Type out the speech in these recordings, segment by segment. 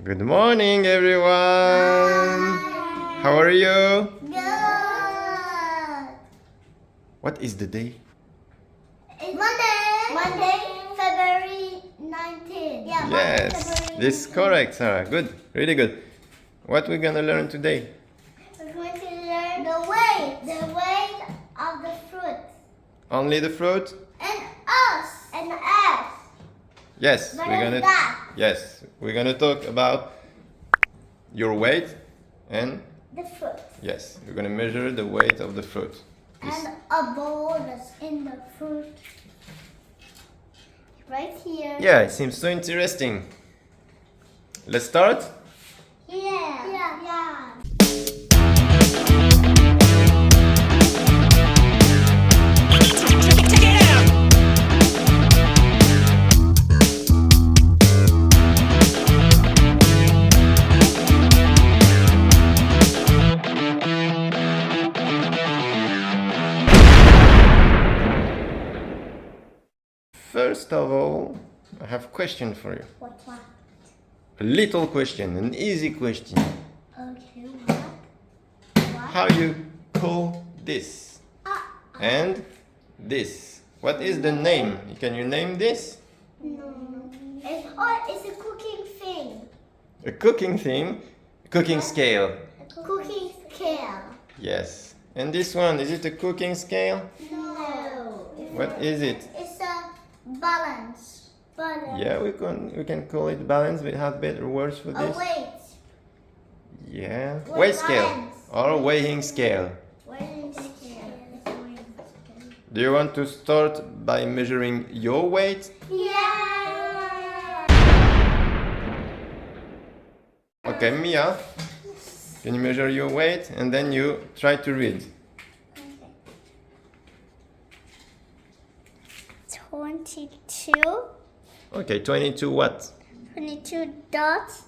Good morning, everyone. How are you? Good. What is the day? It's Monday, February 19th. Yeah, Yes, this is correct, Sarah. Good, really good. What we're gonna learn today? We're going to learn the weight of the fruit. Only the fruit? And us. Yes, What we're is gonna. that? Yes, we're gonna talk about your weight and The fruit. yes, we're gonna measure the weight of the fruit. And a bowl that's in the fruit. Right here. Yeah, it seems so interesting. Let's start. Yeah. First of all, I have a question for you. What? A little question, an easy question. Okay, what? How you call this and this? What is the name? Can you name this? No. It's a cooking thing. A cooking thing, cooking scale. Cooking scale. Yes. And this one, is it a cooking scale? No. What is it? It's a balance. Yeah, we can call it balance. We have better words for A this. weight. Yeah. Weight Weight scale balance. or weighing scale. Weighing scale. Do you want to start by measuring your weight? Yeah. Okay, Mia, can you measure your weight and then you try to read? 22. Okay, 22 what? 22 dots.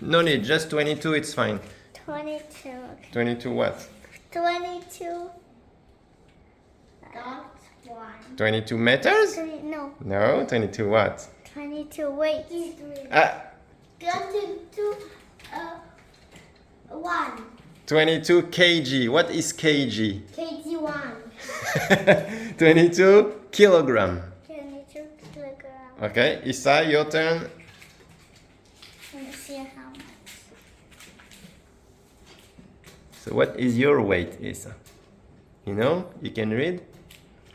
No need, just 22, it's fine. 22. 22 what? 22 dots. 22 meters? No. No, 22 what? 22 weights. 22 1. 22 kg. What is kg? KG 1. 22 kilogram. 22 kilogram. Okay, Isa, your turn. Let me see how much. So what is your weight, Isa? You know, you can read.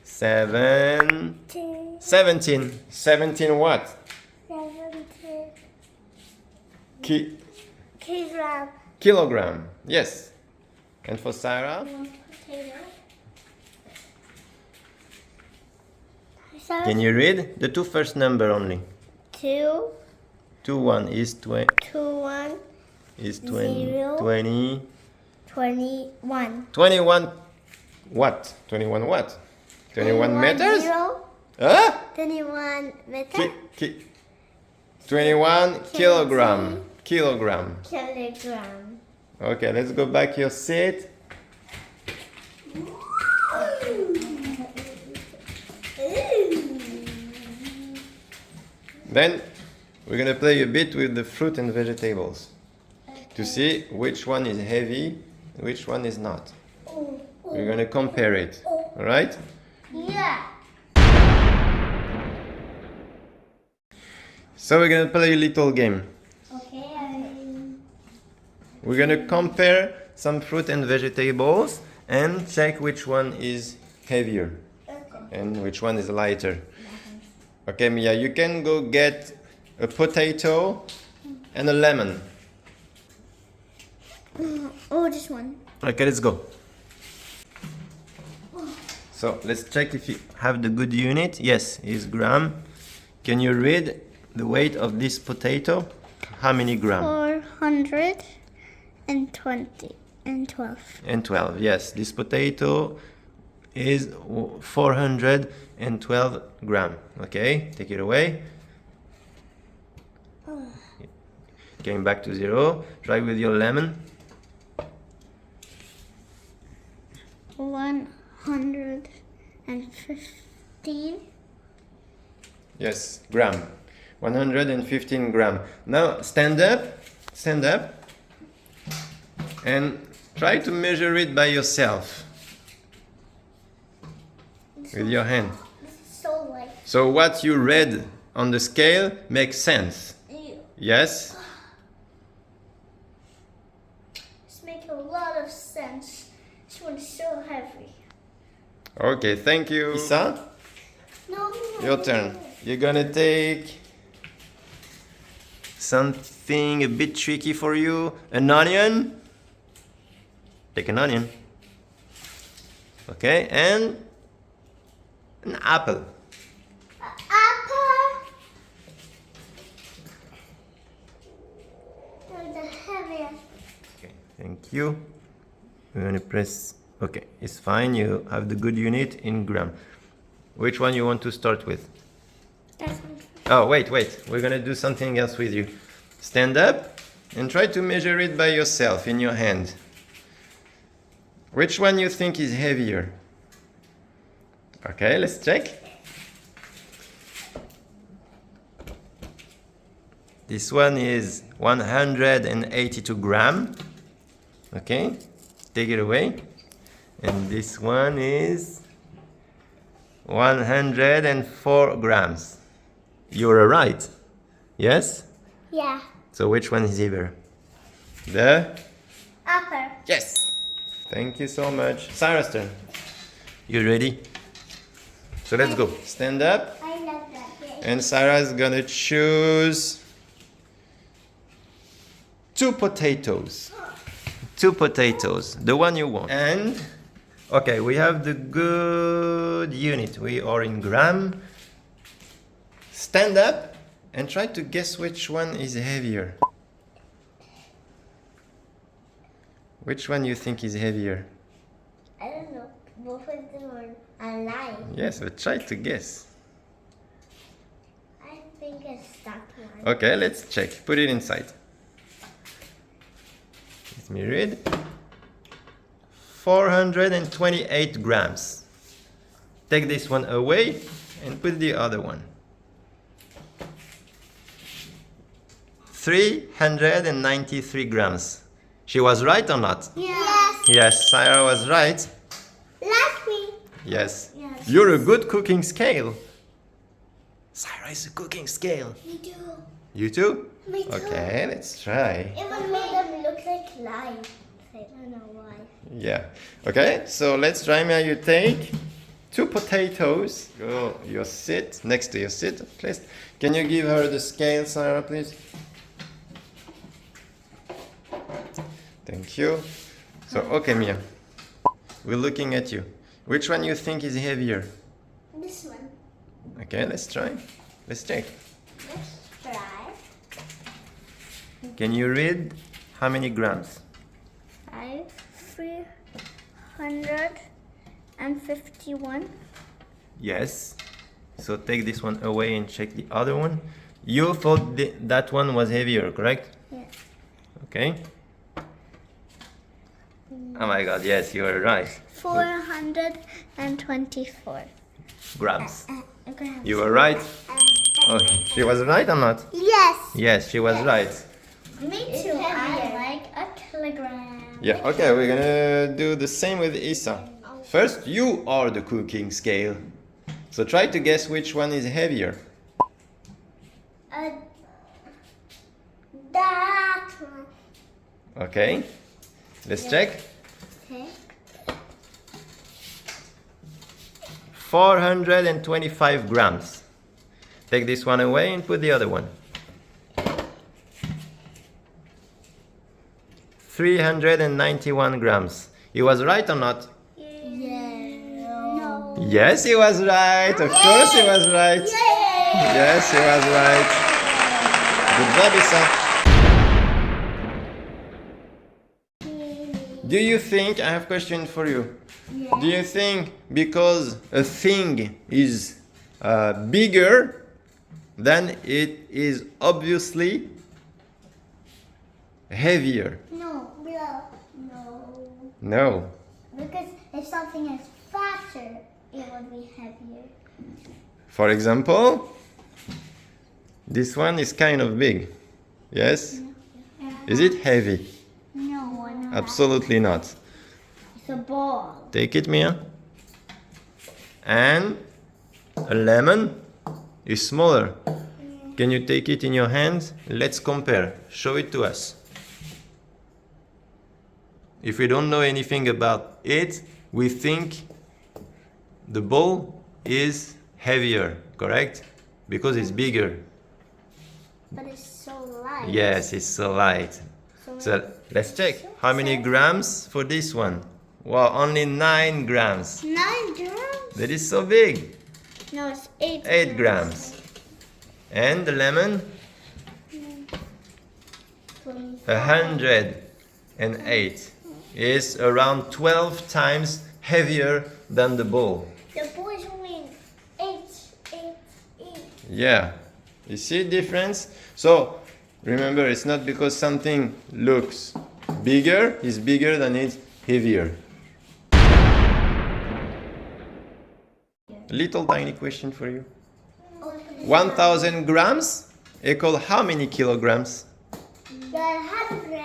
17. 17 what? 17 Ki- kilogram. kilogram. Yes. And for Sarah? One potato. Can you read the two first number only? 2, 2 1 is 20 2, 1, is 20 Zero. 20 21. 21 what? 21 what? 21 meters? 0, Huh? 21 meters. 21 kilogram. Kilogram. Kilogram. Okay, let's go back your seat. Then we're gonna play a bit with the fruit and vegetables to see which one is heavy and which one is not. We're gonna compare it. Alright? Yeah. So we're gonna play a little game. Okay. We're gonna compare some fruit and vegetables and check which one is heavier and which one is lighter. Okay, Mia, you can go get a potato and a lemon. Oh, this one. Okay, let's go. So let's check if you have the good unit. Yes, it's gram. Can you read the weight of this potato? How many gram? 420 and 12. And 12. Yes, this potato is 412 gram. Okay, take it away. Going back to 0. Try with your lemon. 115. Yes, gram. 115 gram. Now stand up, and try to measure it by yourself with your hand. This is so light. So what you read on the scale makes sense. Yes? This makes a lot of sense. This one is so heavy. Okay, thank you. Isa, No, your turn. You're gonna take something a bit tricky for you. An onion. Take an onion. Okay, and an apple. Apple. The heavier. Okay, thank you. We're gonna press. Okay, it's fine. You have the good unit in gram. Which one you want to start with? That's one. Oh, wait. We're gonna do something else with you. Stand up and try to measure it by yourself in your hand. Which one you think is heavier? Okay, let's check. This one is 182 gram. Okay, take it away. And this one is 104 grams. You're right. Yes? Yeah. So which one is heavier? The? Apple. Yes! Thank you so much. Sarah's turn. You ready? So let's go. Stand up. I love that. Yeah. And Sarah's gonna choose 2 potatoes. 2 potatoes. The one you want. And, okay, we have the good unit. We are in gram. Stand up and try to guess which one is heavier. Which one you think is heavier? I don't know. Both of them are alive. Yes, but try to guess. I think it's that one. Okay, let's check. Put it inside. Let me read. 428 grams. Take this one away and put the other one. 393 grams. She was right or not? Yes. Yes, Sarah was right. Like me. Yes. Yes. You're a good cooking scale. Sarah is a cooking scale. Me too. You too? Me too. Okay, let's try. It would make them look like light. I don't know why. Yeah. Okay, so let's try. Now you take 2 potatoes. Go your seat, next to your seat, please. Can you give her the scale, Sarah, please? Thank you. So, okay, Mia. We're looking at you. Which one you think is heavier? This one. Okay, let's try. Let's check. Let's try. Can you read how many grams? 351. Yes. So take this one away and check the other one. You thought that one was heavier, correct? Yes. Okay. Oh my god, yes, you are right. 424. Grams. Okay. You were right. Okay. She was right or not? Yes. Yes, she was right. Me too. I like a kilogram. Yeah, okay, we're gonna do the same with Isa. First, you are the cooking scale. So try to guess which one is heavier. That one. Okay. Let's check. Okay. 425 grams. Take this one away and put the other one. 391 grams. He was right or not? No. Yes, he was right. Of course he was right. Yes, he was right. Good job, Isa. Do you think, I have a question for you. Do you think because a thing is bigger, then it is obviously heavier? No. No. Because if something is faster, it would be heavier. For example, This one is kind of big. Yes? Is it heavy? No, no. Absolutely not. It's a ball. Take it, Mia. And a lemon is smaller. Can you take it in your hands? Let's compare. Show it to us. If we don't know anything about it, we think the ball is heavier, correct? Because it's bigger. But it's so light. Yes, it's so light. So let's check. How many grams for this one? Wow, only 9 grams. 9 grams? That is so big. No, it's 8. 8 grams. And the lemon? 108 is around 12 times heavier than the ball. The ball is only 8. Yeah. You see the difference? So remember, it's not because something looks bigger, it's bigger than it's heavier. Little tiny question for you. 1000 grams equal how many kilograms? 100.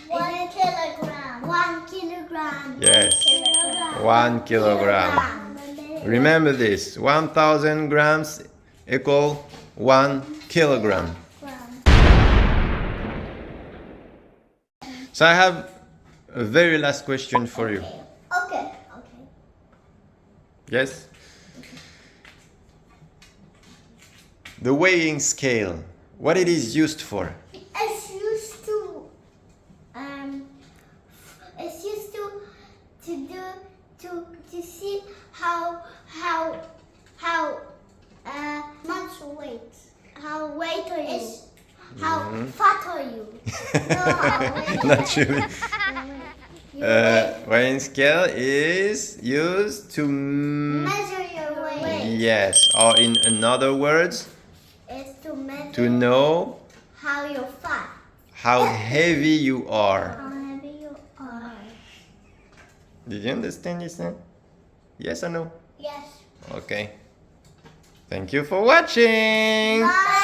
1 kilogram. 1 kilogram. Yes. Kilogram. 1 kilogram. Remember this. 1000 grams equal 1 kilogram. So I have a very last question for you. Okay. Yes? The weighing scale. What it is used for? It's used to to see how much weight. How weight are you? How fat are you? No, how weight. Not sure. Weighing scale is used to Measure your weight. yes, or in another words, It's to measure to know how you're fat. how heavy you are. How heavy you are. Did you understand this then? Yes or no? Yes. Okay. Thank you for watching. Bye.